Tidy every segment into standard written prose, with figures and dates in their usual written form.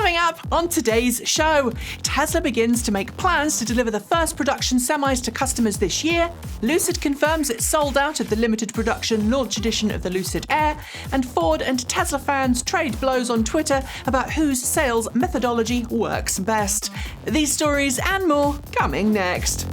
Coming up on today's show, Tesla begins to make plans to deliver the first production semis to customers this year, Lucid confirms it's sold out of the limited production launch edition of the Lucid Air, and Ford and Tesla fans trade blows on Twitter about whose sales methodology works best. These stories and more coming next.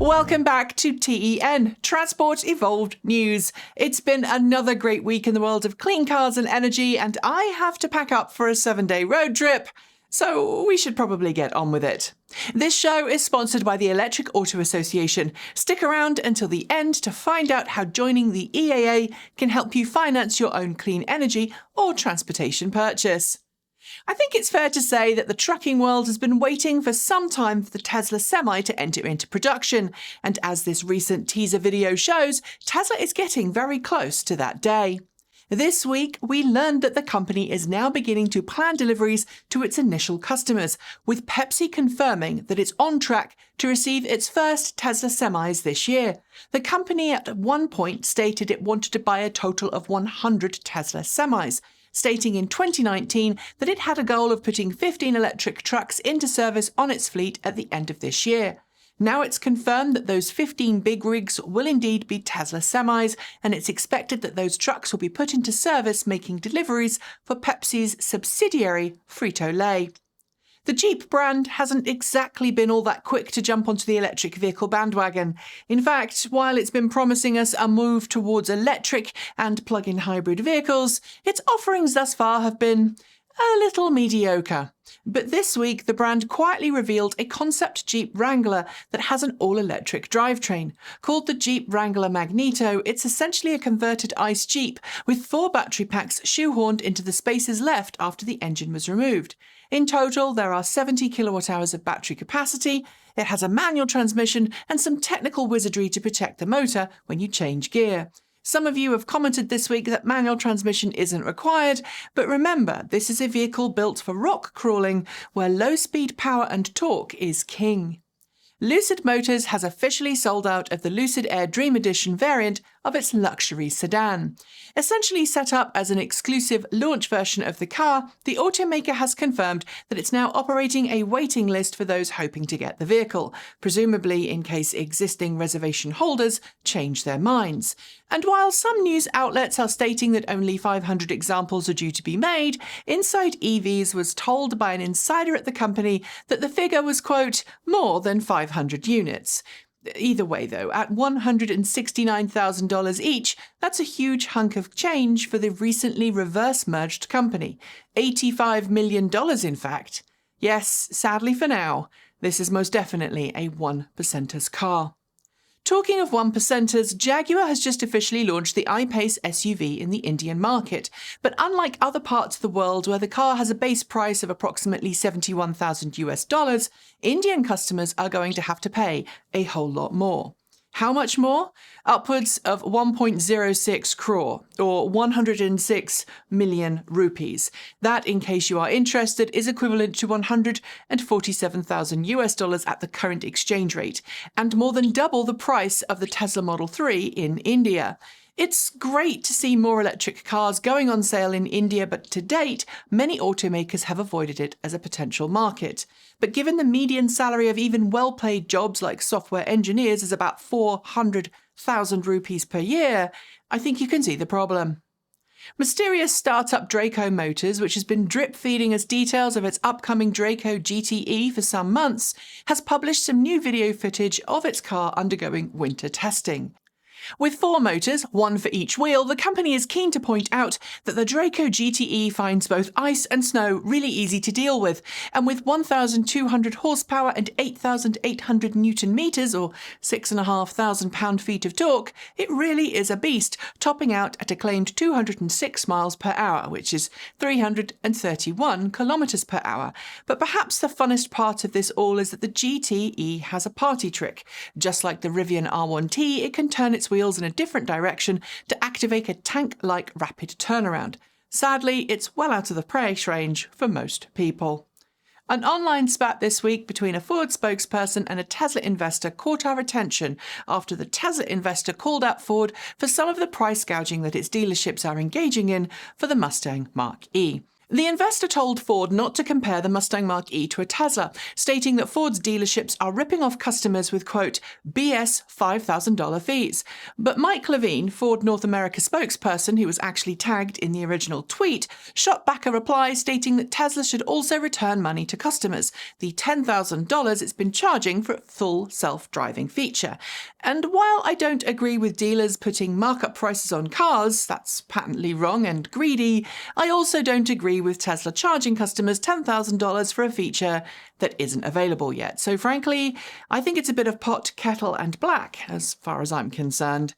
Welcome back to TEN, Transport Evolved News. It's been another great week in the world of clean cars and energy, and I have to pack up for a 7-day road trip, so we should probably get on with it. This show is sponsored by the Electric Auto Association. Stick around until the end to find out how joining the EAA can help you finance your own clean energy or transportation purchase. I think it's fair to say that the trucking world has been waiting for some time for the Tesla Semi to enter into production, and as this recent teaser video shows, Tesla is getting very close to that day. This week, we learned that the company is now beginning to plan deliveries to its initial customers, with Pepsi confirming that it's on track to receive its first Tesla Semis this year. The company at one point stated it wanted to buy a total of 100 Tesla Semis, stating in 2019 that it had a goal of putting 15 electric trucks into service on its fleet at the end of this year. Now it's confirmed that those 15 big rigs will indeed be Tesla Semis, and it's expected that those trucks will be put into service making deliveries for Pepsi's subsidiary Frito-Lay. The Jeep brand hasn't exactly been all that quick to jump onto the electric vehicle bandwagon. In fact, while it's been promising us a move towards electric and plug-in hybrid vehicles, its offerings thus far have been a little mediocre. But this week, the brand quietly revealed a concept Jeep Wrangler that has an all-electric drivetrain. Called the Jeep Wrangler Magneto, it's essentially a converted ICE Jeep with 4 battery packs shoehorned into the spaces left after the engine was removed. In total, there are 70 kilowatt-hours of battery capacity, it has a manual transmission and some technical wizardry to protect the motor when you change gear. Some of you have commented this week that manual transmission isn't required, but remember, this is a vehicle built for rock crawling, where low-speed power and torque is king. Lucid Motors has officially sold out of the Lucid Air Dream Edition variant of its luxury sedan. Essentially set up as an exclusive launch version of the car, the automaker has confirmed that it's now operating a waiting list for those hoping to get the vehicle, presumably in case existing reservation holders change their minds. And while some news outlets are stating that only 500 examples are due to be made, Inside EVs was told by an insider at the company that the figure was, quote, more than 500 units. Either way, though, at $169,000 each, that's a huge hunk of change for the recently reverse-merged company. $85 million, in fact. Yes, sadly for now, this is most definitely a one-percenter's car. Talking of one-percenters, Jaguar has just officially launched the I-Pace SUV in the Indian market. But unlike other parts of the world where the car has a base price of approximately $71,000, Indian customers are going to have to pay a whole lot more. How much more? Upwards of 1.06 crore, or 106 million rupees. That, in case you are interested, is equivalent to $147,000 at the current exchange rate, and more than double the price of the Tesla Model 3 in India. It's great to see more electric cars going on sale in India, but to date, many automakers have avoided it as a potential market. But given the median salary of even well-paid jobs like software engineers is about 400,000 rupees per year, I think you can see the problem. Mysterious startup Drako Motors, which has been drip-feeding us details of its upcoming Drako GTE for some months, has published some new video footage of its car undergoing winter testing. With 4 motors, one for each wheel, the company is keen to point out that the Drako GTE finds both ice and snow really easy to deal with, and with 1,200 horsepower and 8,800 newton meters, or 6,500 pound-feet of torque, it really is a beast, topping out at a claimed 206 miles per hour, which is 331 kilometers per hour. But perhaps the funnest part of this all is that the GTE has a party trick. Just like the Rivian R1T, it can turn its wheels in a different direction to activate a tank-like rapid turnaround. Sadly, it's well out of the price range for most people. An online spat this week between a Ford spokesperson and a Tesla investor caught our attention after the Tesla investor called out Ford for some of the price gouging that its dealerships are engaging in for the Mustang Mach-E. The investor told Ford not to compare the Mustang Mach-E to a Tesla, stating that Ford's dealerships are ripping off customers with, quote, BS $5,000 fees. But Mike Levine, Ford North America spokesperson who was actually tagged in the original tweet, shot back a reply stating that Tesla should also return money to customers, the $10,000 it's been charging for a full self-driving feature. And while I don't agree with dealers putting markup prices on cars, that's patently wrong and greedy, I also don't agree with Tesla charging customers $10,000 for a feature that isn't available yet. So frankly, I think it's a bit of pot, kettle and black as far as I'm concerned.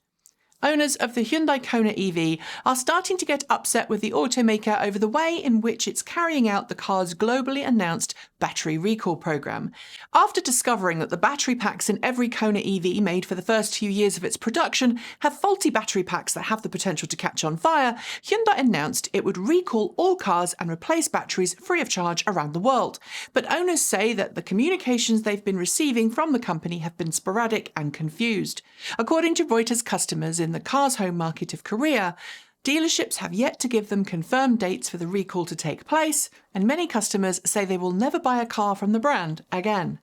Owners of the Hyundai Kona EV are starting to get upset with the automaker over the way in which it's carrying out the car's globally announced battery recall program. After discovering that the battery packs in every Kona EV made for the first few years of its production have faulty battery packs that have the potential to catch on fire, Hyundai announced it would recall all cars and replace batteries free of charge around the world. But owners say that the communications they've been receiving from the company have been sporadic and confused. According to Reuters, customers in the car's home market of Korea, dealerships have yet to give them confirmed dates for the recall to take place, and many customers say they will never buy a car from the brand again.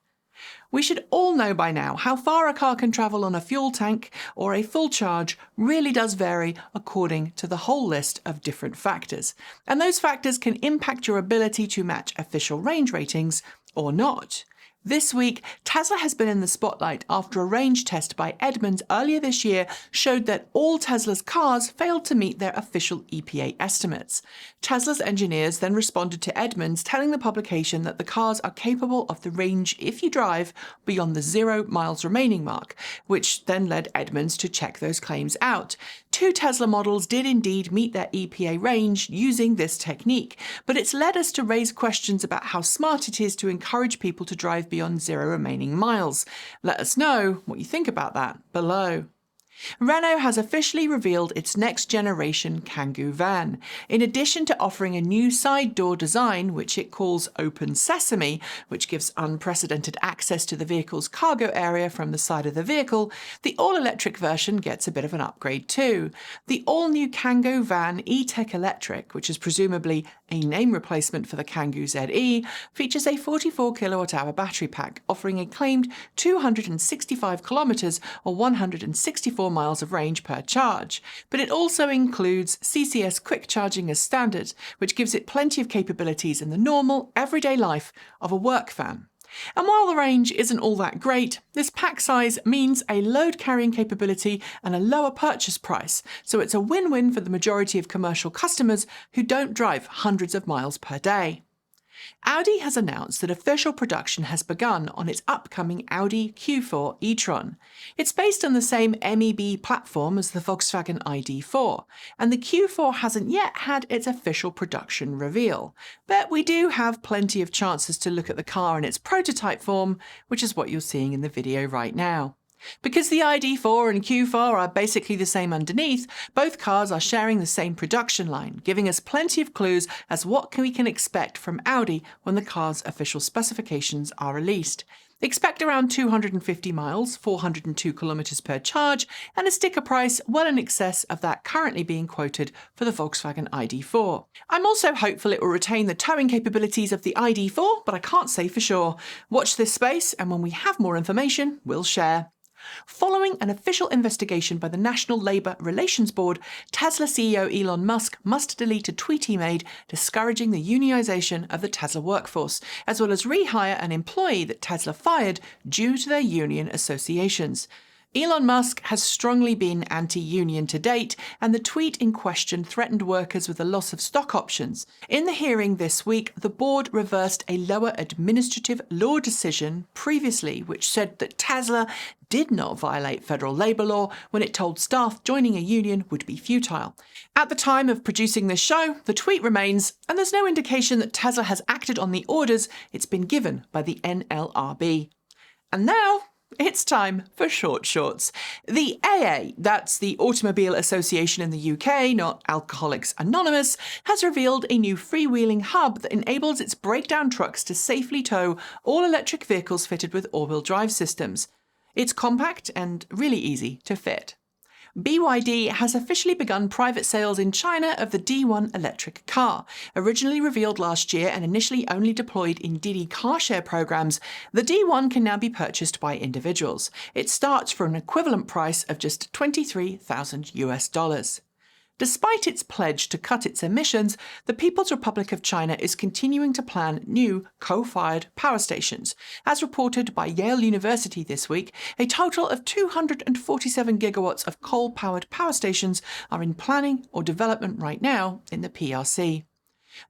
We should all know by now how far a car can travel on a fuel tank or a full charge really does vary according to the whole list of different factors, and those factors can impact your ability to match official range ratings or not. This week, Tesla has been in the spotlight after a range test by Edmunds earlier this year showed that all Tesla's cars failed to meet their official EPA estimates. Tesla's engineers then responded to Edmunds telling the publication that the cars are capable of the range if you drive beyond the 0 miles remaining mark, which then led Edmunds to check those claims out. 2 Tesla models did indeed meet their EPA range using this technique, but it's led us to raise questions about how smart it is to encourage people to drive beyond 0 remaining miles. Let us know what you think about that below. Renault has officially revealed its next-generation Kangoo van. In addition to offering a new side door design, which it calls Open Sesame, which gives unprecedented access to the vehicle's cargo area from the side of the vehicle, the all-electric version gets a bit of an upgrade too. The all-new Kangoo van E-Tech Electric, which is presumably a name replacement for the Kangoo ZE, features a 44 kilowatt-hour battery pack, offering a claimed 265 kilometers or 164 miles of range per charge, but it also includes CCS quick charging as standard, which gives it plenty of capabilities in the normal, everyday life of a work van. And while the range isn't all that great, this pack size means a load carrying capability and a lower purchase price, so it's a win-win for the majority of commercial customers who don't drive hundreds of miles per day. Audi has announced that official production has begun on its upcoming Audi Q4 e-tron. It's based on the same MEB platform as the Volkswagen ID.4, and the Q4 hasn't yet had its official production reveal. But we do have plenty of chances to look at the car in its prototype form, which is what you're seeing in the video right now. Because the ID.4 and Q4 are basically the same underneath, both cars are sharing the same production line, giving us plenty of clues as what we can expect from Audi when the car's official specifications are released. Expect around 250 miles, 402 kilometers per charge, and a sticker price well in excess of that currently being quoted for the Volkswagen ID.4. I'm also hopeful it will retain the towing capabilities of the ID.4, but I can't say for sure. Watch this space, and when we have more information, we'll share. Following an official investigation by the National Labour Relations Board, Tesla CEO Elon Musk must delete a tweet he made discouraging the unionisation of the Tesla workforce, as well as rehire an employee that Tesla fired due to their union associations. Elon Musk has strongly been anti-union to date, and the tweet in question threatened workers with a loss of stock options. In the hearing this week, the board reversed a lower administrative law decision previously, which said that Tesla did not violate federal labour law when it told staff joining a union would be futile. At the time of producing this show, the tweet remains, and there's no indication that Tesla has acted on the orders it's been given by the NLRB. And now, It's time for short shorts. The AA, that's the Automobile Association in the UK, not Alcoholics Anonymous, has revealed a new freewheeling hub that enables its breakdown trucks to safely tow all electric vehicles fitted with all-wheel drive systems. It's compact and really easy to fit. BYD has officially begun private sales in China of the D1 electric car. Originally revealed last year and initially only deployed in Didi car share programs, the D1 can now be purchased by individuals. It starts for an equivalent price of just $23,000. Despite its pledge to cut its emissions, the People's Republic of China is continuing to plan new coal-fired power stations. As reported by Yale University this week, a total of 247 gigawatts of coal-powered power stations are in planning or development right now in the PRC.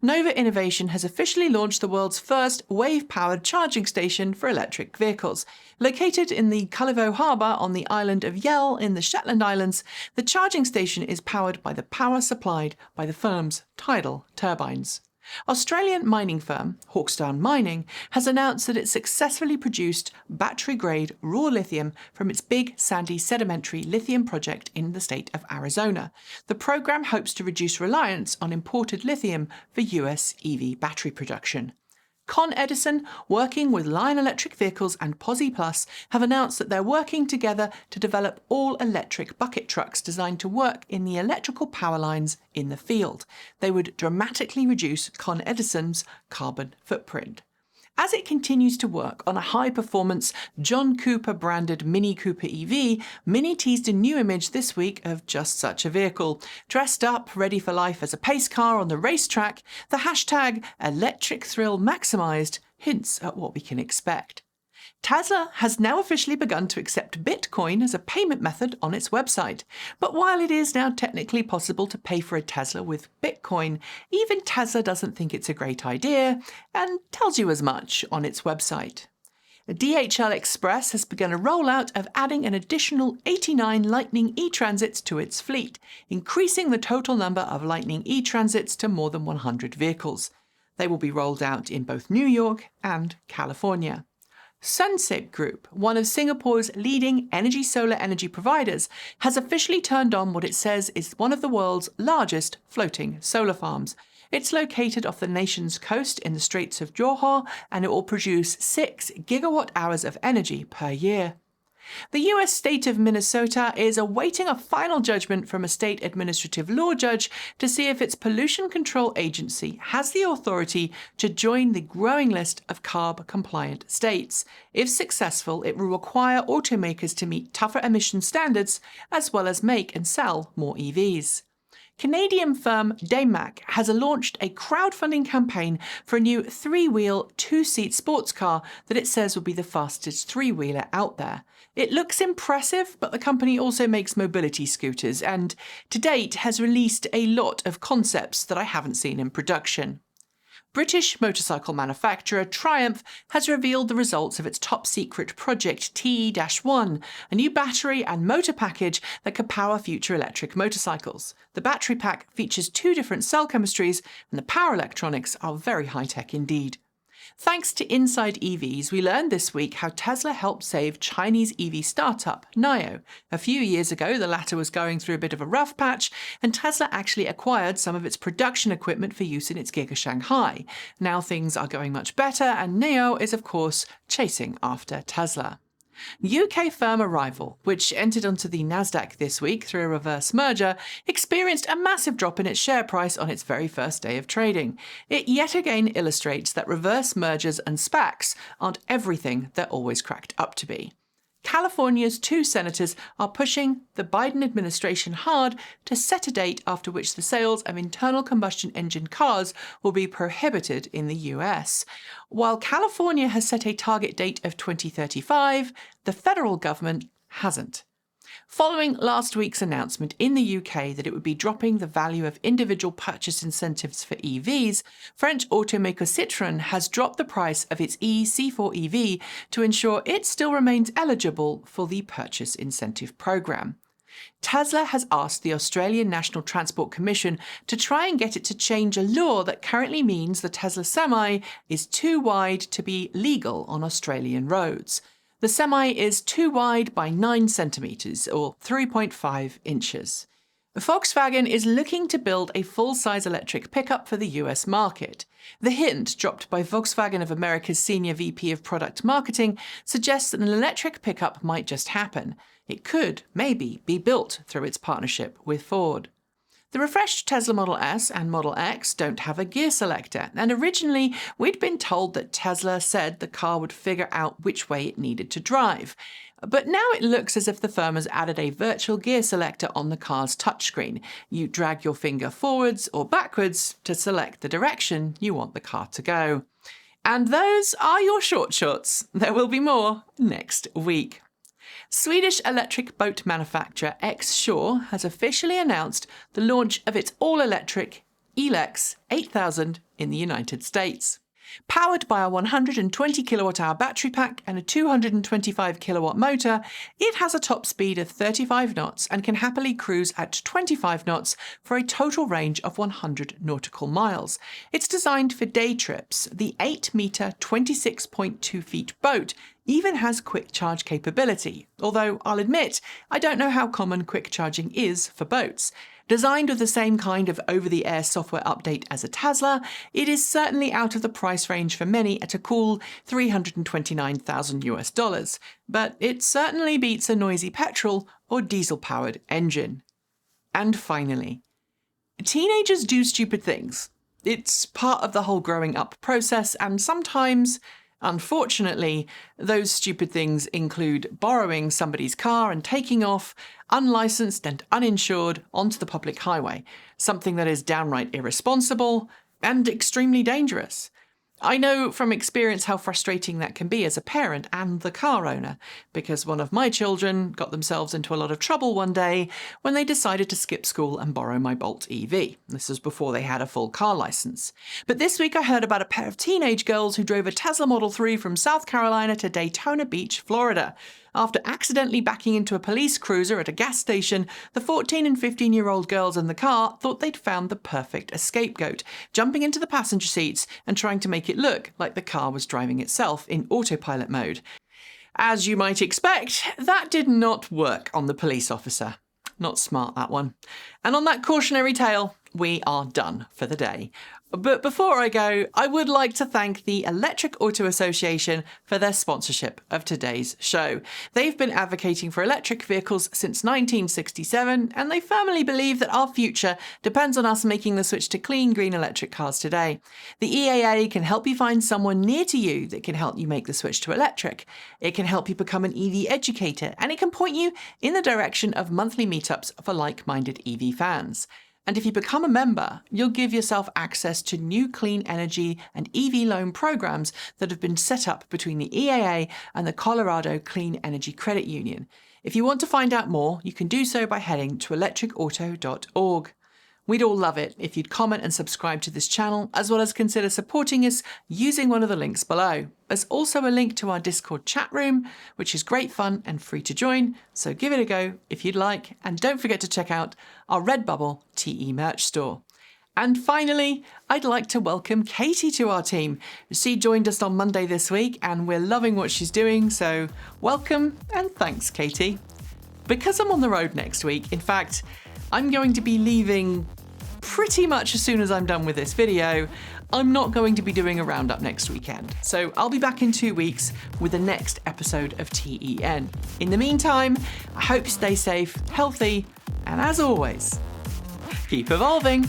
Nova Innovation has officially launched the world's first wave-powered charging station for electric vehicles. Located in the Cullivo Harbour on the island of Yell in the Shetland Islands, the charging station is powered by the power supplied by the firm's Tidal turbines. Australian mining firm Hawkstone Mining has announced that it successfully produced battery-grade raw lithium from its big sandy sedimentary lithium project in the state of Arizona. The program hopes to reduce reliance on imported lithium for US EV battery production. Con Edison, working with Lion Electric Vehicles and Posi Plus, have announced that they're working together to develop all-electric bucket trucks designed to work in the electrical power lines in the field. They would dramatically reduce Con Edison's carbon footprint. As it continues to work on a high-performance John Cooper-branded Mini Cooper EV, Mini teased a new image this week of just such a vehicle. Dressed up, ready for life as a pace car on the racetrack, the hashtag Electric Thrill Maximised hints at what we can expect. Tesla has now officially begun to accept Bitcoin as a payment method on its website. But while it is now technically possible to pay for a Tesla with Bitcoin, even Tesla doesn't think it's a great idea and tells you as much on its website. DHL Express has begun a rollout of adding an additional 89 Lightning e-transits to its fleet, increasing the total number of Lightning e-transits to more than 100 vehicles. They will be rolled out in both New York and California. Sunseap Group, one of Singapore's leading solar energy providers, has officially turned on what it says is one of the world's largest floating solar farms. It's located off the nation's coast in the Straits of Johor, and it will produce 6 gigawatt-hours of energy per year. The US state of Minnesota is awaiting a final judgment from a state administrative law judge to see if its pollution control agency has the authority to join the growing list of CARB-compliant states. If successful, it will require automakers to meet tougher emission standards as well as make and sell more EVs. Canadian firm Daymak has launched a crowdfunding campaign for a new 3-wheel, 2-seat sports car that it says will be the fastest 3-wheeler out there. It looks impressive, but the company also makes mobility scooters and, to date, has released a lot of concepts that I haven't seen in production. British motorcycle manufacturer Triumph has revealed the results of its top-secret Project TE-1, a new battery and motor package that could power future electric motorcycles. The battery pack features 2 different cell chemistries, and the power electronics are very high-tech indeed. Thanks to Inside EVs, we learned this week how Tesla helped save Chinese EV startup NIO. A few years ago, the latter was going through a bit of a rough patch, and Tesla actually acquired some of its production equipment for use in its Giga Shanghai. Now things are going much better, and NIO is, of course, chasing after Tesla. UK firm Arrival, which entered onto the Nasdaq this week through a reverse merger, experienced a massive drop in its share price on its very first day of trading. It yet again illustrates that reverse mergers and SPACs aren't everything they're always cracked up to be. California's 2 senators are pushing the Biden administration hard to set a date after which the sales of internal combustion engine cars will be prohibited in the US. While California has set a target date of 2035, the federal government hasn't. Following last week's announcement in the UK that it would be dropping the value of individual purchase incentives for EVs, French automaker Citroën has dropped the price of its C4 EV to ensure it still remains eligible for the purchase incentive programme. Tesla has asked the Australian National Transport Commission to try and get it to change a law that currently means the Tesla Semi is too wide to be legal on Australian roads. The Semi is 2 wide by 9 centimeters, or 3.5 inches. Volkswagen is looking to build a full-size electric pickup for the US market. The hint dropped by Volkswagen of America's Senior VP of Product Marketing suggests that an electric pickup might just happen. It could, maybe, be built through its partnership with Ford. The refreshed Tesla Model S and Model X don't have a gear selector, and originally we'd been told that Tesla said the car would figure out which way it needed to drive. But now it looks as if the firm has added a virtual gear selector on the car's touchscreen. You drag your finger forwards or backwards to select the direction you want the car to go. And those are your short shorts. There will be more next week. Swedish electric boat manufacturer Xshore has officially announced the launch of its all-electric Eelex 8000 in the United States. Powered by a 120 kilowatt-hour battery pack and a 225 kilowatt motor, it has a top speed of 35 knots and can happily cruise at 25 knots for a total range of 100 nautical miles. It's designed for day trips. The 8-meter, 26.2 feet boat even has quick charge capability, although I'll admit I don't know how common quick charging is for boats. Designed with the same kind of over-the-air software update as a Tesla, it is certainly out of the price range for many at a cool $329,000, but it certainly beats a noisy petrol or diesel-powered engine. And finally, teenagers do stupid things. It's part of the whole growing up process, and sometimes, unfortunately, those stupid things include borrowing somebody's car and taking off, unlicensed and uninsured, onto the public highway, something that is downright irresponsible and extremely dangerous. I know from experience how frustrating that can be as a parent and the car owner, because one of my children got themselves into a lot of trouble one day when they decided to skip school and borrow my Bolt EV. This was before they had a full car license. But this week I heard about a pair of teenage girls who drove a Tesla Model 3 from South Carolina to Daytona Beach, Florida. After accidentally backing into a police cruiser at a gas station, the 14 and 15-year-old girls in the car thought they'd found the perfect scapegoat, jumping into the passenger seats and trying to make it look like the car was driving itself in autopilot mode. As you might expect, that did not work on the police officer. Not smart, that one. And on that cautionary tale, we are done for the day. But before I go, I would like to thank the Electric Auto Association for their sponsorship of today's show. They've been advocating for electric vehicles since 1967, and they firmly believe that our future depends on us making the switch to clean, green electric cars today. The EAA can help you find someone near to you that can help you make the switch to electric. It can help you become an EV educator, and it can point you in the direction of monthly meetups for like-minded EV fans. And if you become a member, you'll give yourself access to new clean energy and EV loan programs that have been set up between the EAA and the Colorado Clean Energy Credit Union. If you want to find out more, you can do so by heading to electricauto.org. We'd all love it if you'd comment and subscribe to this channel, as well as consider supporting us using one of the links below. There's also a link to our Discord chat room, which is great fun and free to join, so give it a go if you'd like, and don't forget to check out our Redbubble TE merch store. And finally, I'd like to welcome Katie to our team. She joined us on Monday this week, and we're loving what she's doing, so welcome and thanks, Katie. Because I'm on the road next week, in fact, I'm going to be leaving pretty much as soon as I'm done with this video. I'm not going to be doing a roundup next weekend, so I'll be back in 2 weeks with the next episode of TEN. In the meantime, I hope you stay safe, healthy, and as always, keep evolving.